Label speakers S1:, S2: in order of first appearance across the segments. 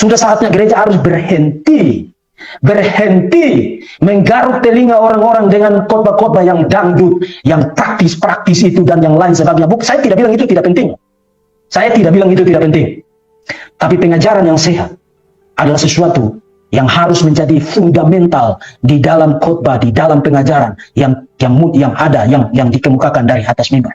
S1: Sudah saatnya gereja harus berhenti menggaruk telinga orang-orang dengan khotbah-khotbah yang dangdut, yang praktis-praktis itu dan yang lain sebagainya. Saya tidak bilang itu tidak penting. Saya tidak bilang itu tidak penting. Tapi pengajaran yang sehat adalah sesuatu yang harus menjadi fundamental di dalam khotbah, di dalam pengajaran yang ada, yang dikemukakan dari atas mimbar.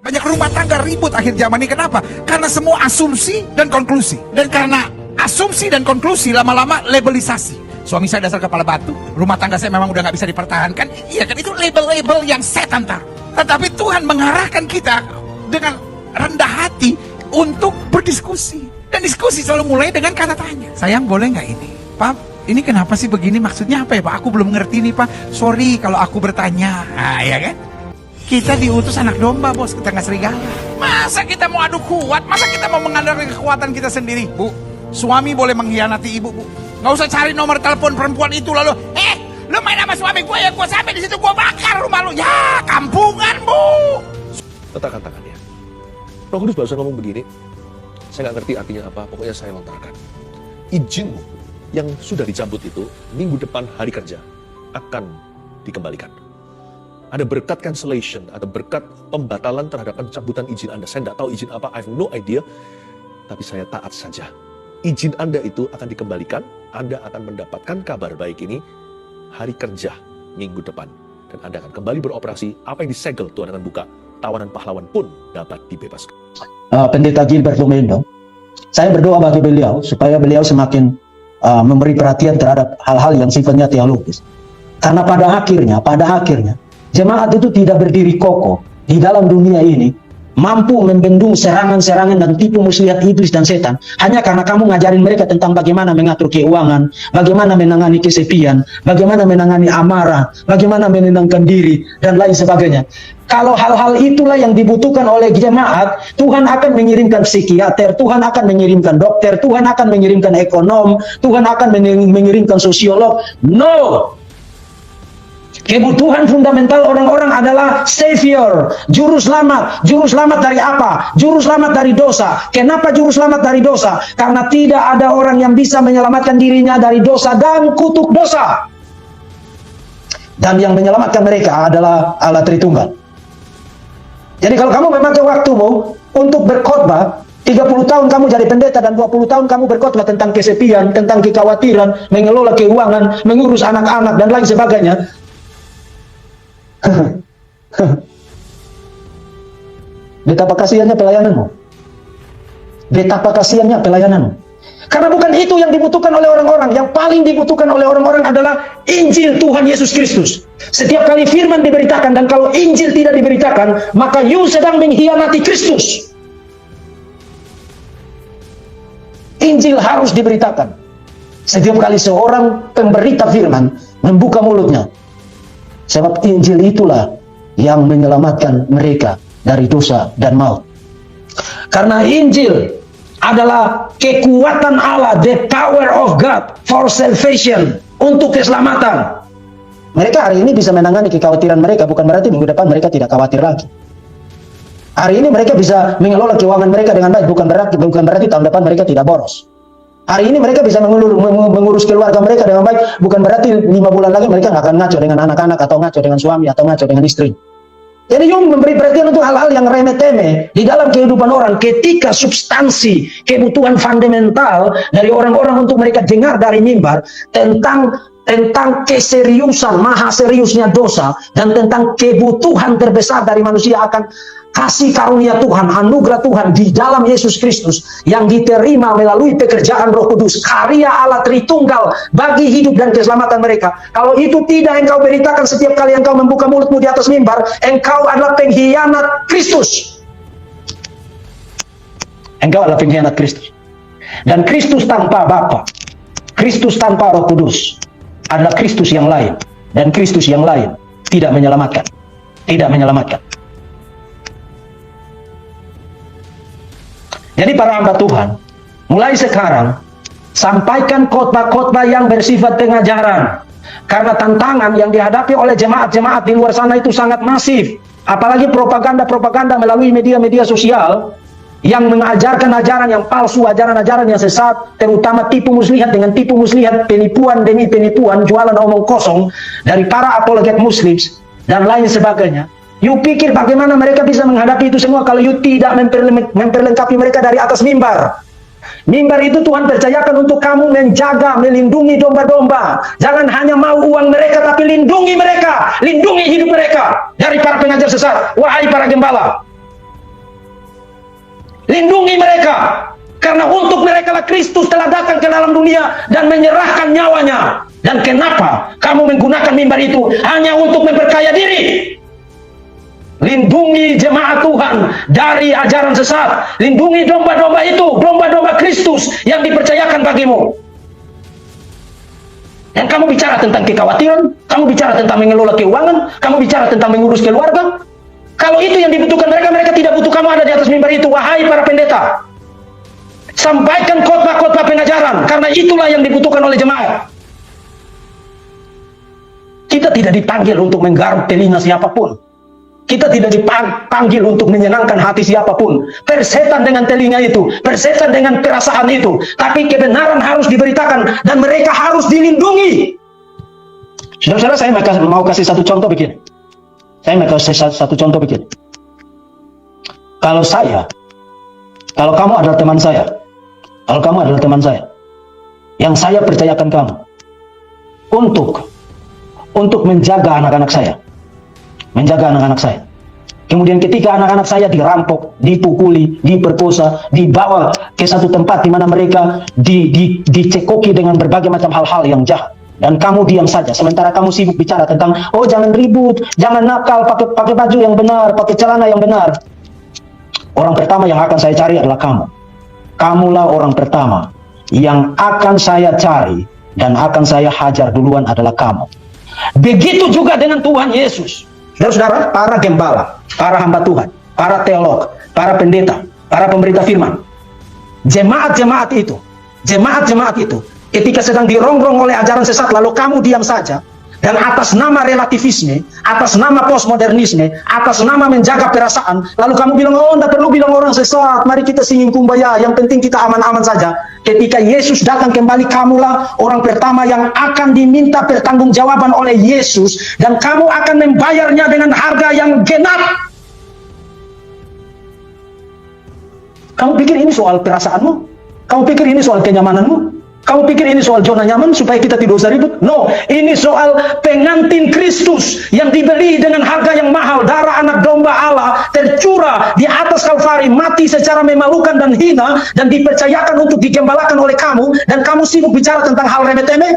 S2: Banyak rumah tangga ribut akhir zaman ini. Kenapa? Karena semua asumsi dan konklusi. Dan karena asumsi dan konklusi lama-lama labelisasi. Suami saya dasar kepala batu, rumah tangga saya memang udah nggak bisa dipertahankan. Iya kan, itu label-label yang setan taruh. Tetapi Tuhan mengarahkan kita dengan rendah hati untuk berdiskusi. Dan diskusi selalu mulai dengan kata tanya. Sayang, boleh nggak ini? Pak, ini kenapa sih begini? Maksudnya apa ya Pak? Aku belum ngerti nih Pak. Sorry kalau aku bertanya. Nah, ya kan? Kita diutus anak domba, bos, ke tengah serigala. Masa kita mau adu kuat? Masa kita mau mengandalkan kekuatan kita sendiri? Bu, suami boleh mengkhianati ibu, Bu. Nggak usah cari nomor telepon perempuan itu lalu, lu main sama suami gue ya, gue sampai di situ gue bakar rumah lu. Ya, kampungan, Bu.
S3: Letakkan tangannya. Roh Kudus barusan ngomong begini, saya nggak ngerti artinya apa, pokoknya saya lontarkan. Izinmu yang sudah dicabut itu, minggu depan hari kerja, akan dikembalikan. Ada berkat cancellation, ada berkat pembatalan terhadap pencabutan izin Anda. Saya nggak tahu izin apa, I have no idea, tapi saya taat saja. Izin Anda itu akan dikembalikan, Anda akan mendapatkan kabar baik ini hari kerja minggu depan. Dan Anda akan kembali beroperasi, apa yang disegel Tuhan akan buka, tawanan pahlawan pun dapat dibebaskan.
S1: Pendeta Gilbert Lumendo, saya berdoa bagi beliau supaya beliau semakin memberi perhatian terhadap hal-hal yang sifatnya teologis. Karena pada akhirnya, jemaat itu tidak berdiri kokoh di dalam dunia ini, mampu membendung serangan-serangan dan tipu muslihat iblis dan setan hanya karena kamu ngajarin mereka tentang bagaimana mengatur keuangan, bagaimana menangani kesepian, bagaimana menangani amarah, bagaimana menenangkan diri dan lain sebagainya. Kalau hal-hal itulah yang dibutuhkan oleh jemaat, Tuhan akan mengirimkan psikiater, Tuhan akan mengirimkan dokter, Tuhan akan mengirimkan ekonom, Tuhan akan mengirimkan sosiolog. No! Kebutuhan fundamental orang-orang adalah Savior, juru selamat. Juru selamat dari apa? Juru selamat dari dosa. Kenapa juru selamat dari dosa? Karena tidak ada orang yang bisa menyelamatkan dirinya dari dosa dan kutuk dosa. Dan yang menyelamatkan mereka adalah Allah Tritunggal. Jadi kalau kamu memakai waktumu untuk berkhotbah, 30 tahun kamu jadi pendeta dan 20 tahun kamu berkhotbah tentang kesepian, tentang kekhawatiran, mengelola keuangan, mengurus anak-anak dan lain sebagainya. Betapa kasihannya pelayananmu. Betapa kasihannya pelayananmu. Karena bukan itu yang dibutuhkan oleh orang-orang. Yang paling dibutuhkan oleh orang-orang adalah Injil Tuhan Yesus Kristus. Setiap kali firman diberitakan, dan kalau Injil tidak diberitakan, maka you sedang mengkhianati Kristus. Injil harus diberitakan. Setiap kali seorang pemberita firman membuka mulutnya, sebab Injil itulah yang menyelamatkan mereka dari dosa dan maut. Karena Injil adalah kekuatan Allah, the power of God for salvation, untuk keselamatan. Mereka hari ini bisa menangani kekhawatiran mereka, bukan berarti minggu depan mereka tidak khawatir lagi. Hari ini mereka bisa mengelola keuangan mereka dengan baik, bukan berarti tahun depan mereka tidak boros. Hari ini mereka bisa mengurus keluarga mereka dengan baik, bukan berarti 5 bulan lagi mereka nggak akan ngaco dengan anak-anak, atau ngaco dengan suami, atau ngaco dengan istri. Jadi Yung memberi perhatian untuk hal-hal yang remeh-temeh di dalam kehidupan orang, ketika substansi kebutuhan fundamental dari orang-orang untuk mereka dengar dari mimbar tentang keseriusan, maha seriusnya dosa, dan tentang kebutuhan terbesar dari manusia akan kasih karunia Tuhan, anugerah Tuhan di dalam Yesus Kristus yang diterima melalui pekerjaan Roh Kudus, karya Allah Tritunggal bagi hidup dan keselamatan mereka. Kalau itu tidak engkau beritakan setiap kali engkau membuka mulutmu di atas mimbar, engkau adalah pengkhianat Kristus. Engkau adalah pengkhianat Kristus. Dan Kristus tanpa Bapa, Kristus tanpa Roh Kudus adalah Kristus yang lain, dan Kristus yang lain tidak menyelamatkan. Tidak menyelamatkan. Jadi para hamba Tuhan, mulai sekarang sampaikan khotbah-khotbah yang bersifat pengajaran. Karena tantangan yang dihadapi oleh jemaat-jemaat di luar sana itu sangat masif. Apalagi propaganda-propaganda melalui media-media sosial yang mengajarkan ajaran yang palsu, ajaran-ajaran yang sesat, terutama tipu muslihat dengan tipu muslihat, penipuan demi penipuan, jualan omong kosong dari para apologet muslims dan lain sebagainya. You pikir bagaimana mereka bisa menghadapi itu semua kalau you tidak memperlengkapi mereka dari atas mimbar. Mimbar itu Tuhan percayakan untuk kamu menjaga, melindungi domba-domba. Jangan hanya mau uang mereka, tapi lindungi mereka, lindungi hidup mereka dari para pengajar sesat. Wahai para gembala, lindungi mereka, karena untuk mereka lah Kristus telah datang ke dalam dunia dan menyerahkan nyawanya. Dan kenapa kamu menggunakan mimbar itu? Hanya untuk memperkaya diri. Lindungi jemaat Tuhan dari ajaran sesat. Lindungi domba-domba itu, domba-domba Kristus yang dipercayakan bagimu. Dan kamu bicara tentang kekhawatiran, kamu bicara tentang mengelola keuangan, kamu bicara tentang mengurus keluarga. Kalau itu yang dibutuhkan mereka, mereka tidak butuh kamu ada di atas mimbar itu. Wahai para pendeta, sampaikan khotbah-khotbah pengajaran, karena itulah yang dibutuhkan oleh jemaat. Kita tidak dipanggil untuk menggaruk telinga siapapun. Kita tidak dipanggil untuk menyenangkan hati siapapun. Persetan dengan telinga itu, persetan dengan perasaan itu. Tapi kebenaran harus diberitakan dan mereka harus dilindungi. Saudara-saudara, saya mau kasih satu contoh begini. Saya mau kasih satu contoh begini. Kalau kamu adalah teman saya, yang saya percayakan kamu untuk menjaga anak-anak saya, kemudian ketika anak-anak saya dirampok, dipukuli, diperkosa, dibawa ke satu tempat di mana mereka dicekoki dengan berbagai macam hal-hal yang jahat, dan kamu diam saja sementara kamu sibuk bicara tentang, oh jangan ribut, jangan nakal, pakai baju yang benar, pakai celana yang benar. Orang pertama yang akan saya cari adalah kamu. Kamulah orang pertama yang akan saya cari dan akan saya hajar duluan adalah kamu. Begitu juga dengan Tuhan Yesus. Saudara-saudara, para gembala, para hamba Tuhan, para teolog, para pendeta, para pemberita firman, jemaat-jemaat itu, ketika sedang dirongrong oleh ajaran sesat, lalu kamu diam saja, dan atas nama relativisme, atas nama postmodernisme, atas nama menjaga perasaan, lalu kamu bilang, oh tidak perlu bilang orang sesat, mari kita singing kumbaya, yang penting kita aman-aman saja. Ketika Yesus datang kembali, kamulah orang pertama yang akan diminta pertanggungjawaban oleh Yesus, dan kamu akan membayarnya dengan harga yang genap. Kamu pikir ini soal perasaanmu? Kamu pikir ini soal kenyamananmu? Kamu pikir ini soal zona nyaman supaya kita tidak usah ribut? No, ini soal pengantin Kristus yang dibeli dengan harga yang mahal. Darah anak domba Allah tercurah di atas Kalvari, mati secara memalukan dan hina, dan dipercayakan untuk digembalakan oleh kamu, dan kamu sibuk bicara tentang hal remeh-temeh.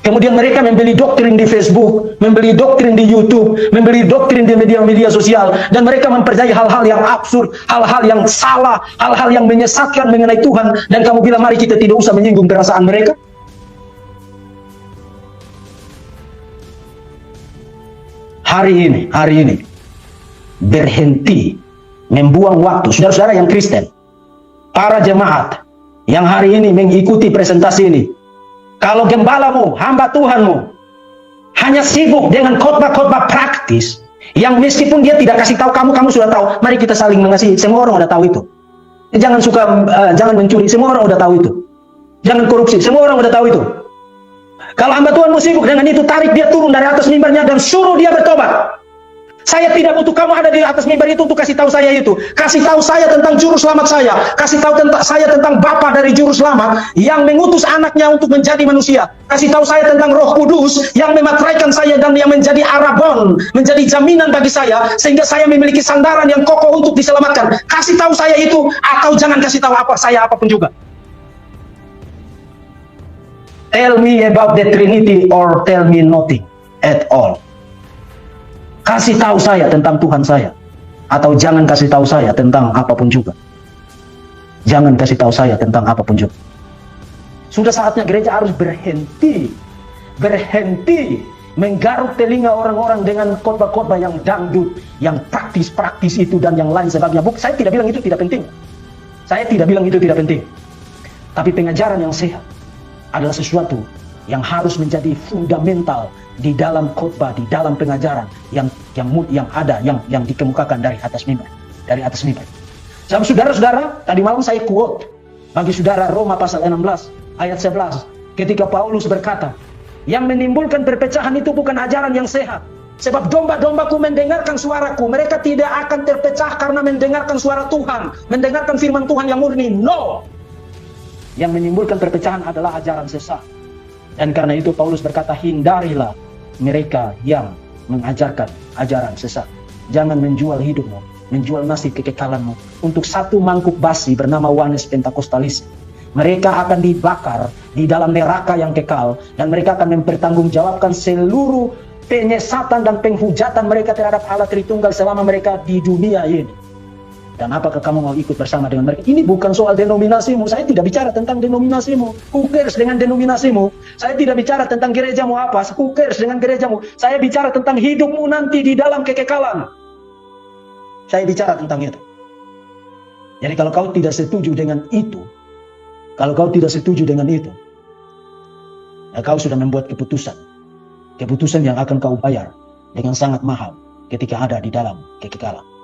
S1: Kemudian mereka membeli doktrin di Facebook, membeli doktrin di YouTube, membeli doktrin di media-media sosial, dan mereka mempercayai hal-hal yang absurd, hal-hal yang salah, hal-hal yang menyesatkan mengenai Tuhan, dan kamu bilang mari kita tidak usah menyinggung perasaan mereka. Hari ini berhenti membuang waktu, saudara-saudara yang Kristen, para jemaat yang hari ini mengikuti presentasi ini. Kalau gembalamu, hamba Tuhanmu hanya sibuk dengan khotbah-khotbah praktis yang meskipun dia tidak kasih tahu kamu sudah tahu. Mari kita saling mengasihi, semua orang udah tahu itu. Jangan mencuri, semua orang udah tahu itu. Jangan korupsi, semua orang udah tahu itu. Kalau hamba Tuhanmu sibuk dengan itu, tarik dia turun dari atas mimbarnya dan suruh dia bertobat. Saya tidak butuh kamu ada di atas mimbar itu untuk kasih tahu saya itu. Kasih tahu saya tentang juru selamat saya. Kasih tahu saya tentang Bapa dari juru selamat yang mengutus anaknya untuk menjadi manusia. Kasih tahu saya tentang Roh Kudus yang memateraikan saya dan yang menjadi arabon, menjadi jaminan bagi saya sehingga saya memiliki sandaran yang kokoh untuk diselamatkan. Kasih tahu saya itu, atau jangan kasih tahu saya apapun juga. Tell me about the Trinity or tell me nothing at all. Kasih tahu saya tentang Tuhan saya, atau jangan kasih tahu saya tentang apapun juga. Jangan kasih tahu saya tentang apapun juga. Sudah saatnya gereja harus berhenti menggaruk telinga orang-orang dengan khotbah-khotbah yang dangdut, yang praktis-praktis itu dan yang lain sebagainya. Saya tidak bilang itu tidak penting. Tapi pengajaran yang sehat adalah sesuatu yang harus menjadi fundamental di dalam khotbah, di dalam pengajaran yang dikemukakan dari atas mimbar. dari atas mimbar. Sebab saudara-saudara, tadi malam saya quote bagi saudara Roma pasal 16 ayat 11 ketika Paulus berkata, yang menimbulkan perpecahan itu bukan ajaran yang sehat. Sebab domba-dombaku mendengarkan suaraku, mereka tidak akan terpecah karena mendengarkan suara Tuhan, mendengarkan firman Tuhan yang murni. No! Yang menimbulkan perpecahan adalah ajaran sesat. Dan karena itu Paulus berkata, hindarilah mereka yang mengajarkan ajaran sesat. Jangan menjual hidupmu, menjual nasib kekekalanmu untuk satu mangkuk basi bernama Wanes Pentakostalis. Mereka akan dibakar di dalam neraka yang kekal, dan mereka akan mempertanggungjawabkan seluruh penyesatan dan penghujatan mereka terhadap Allah Tritunggal selama mereka di dunia ini. Dan apakah kamu mau ikut bersama dengan mereka? Ini bukan soal denominasimu. Saya tidak bicara tentang denominasimu. Who cares dengan denominasimu? Saya tidak bicara tentang gerejamu apa. Who cares dengan gerejamu? Saya bicara tentang hidupmu nanti di dalam kekekalan. Saya bicara tentang itu. Jadi kalau kau tidak setuju dengan itu, kalau kau tidak setuju dengan itu, ya kau sudah membuat keputusan. Keputusan yang akan kau bayar dengan sangat mahal ketika ada di dalam kekekalan.